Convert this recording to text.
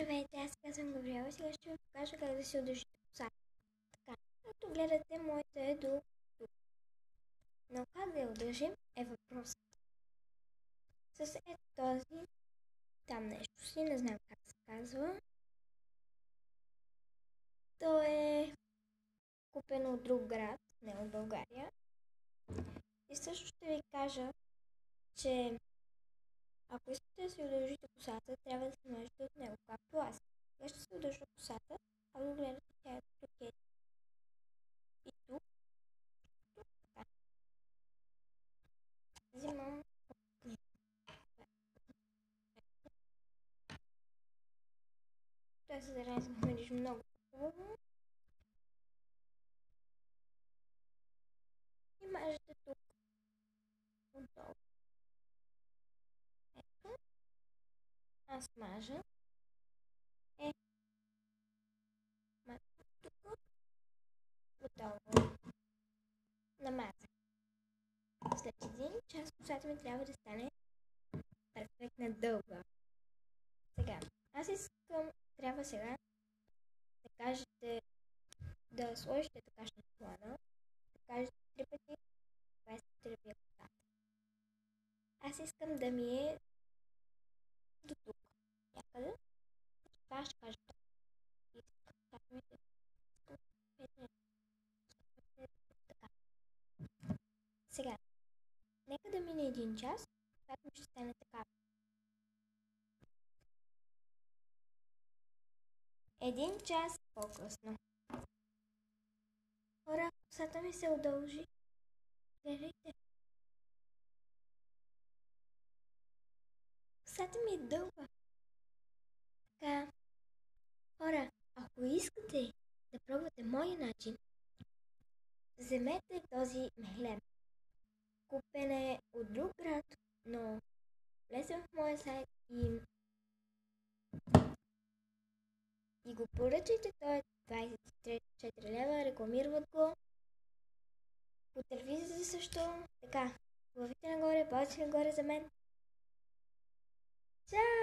Здравейте, аз казвам Гавриела и сега ще ви покажа как да си удържите косата. Така, както гледате, моята е до тук. Но как да я удържим е въпрос. С ето този, там нещо си, не знам как се казва. То е купено от друг град, не от България. И също ще ви кажа, че ако искате да си удържите косата, трябва да се мажете от него, както аз. Сега ще си удържа косата, а го гледате, тя е тук и тук. Така. Взимам той се зарязахме лишь много хубаво. И мажете тук отдолу. Ето. Аз мажа. Мажа тук. Готово. Намазах. След един час косата ми трябва да стане перфектна дълга. Сега. Аз искам, трябва сега да кажете, да сложите така на плана, да кажете 3 пъти, 23 ви е косата. Аз искам да ми е до тук. Някъде. Така ще кажа така. И така ми е. Така. Сега. Нека да мине един час, когато ми ще стане така. Един час по-късно. Хора, косата ми се удължи. Гледайте. Косата ми е дълга. Така. Хора, ако искате да пробвате моя начин, вземете този мехлем. Купен е от друг град, но влезем в моя сайт и го поръчайте. Той е 24 лева, рекламират го по телевизията също. Така, главите нагоре, палци нагоре за мен. Чао!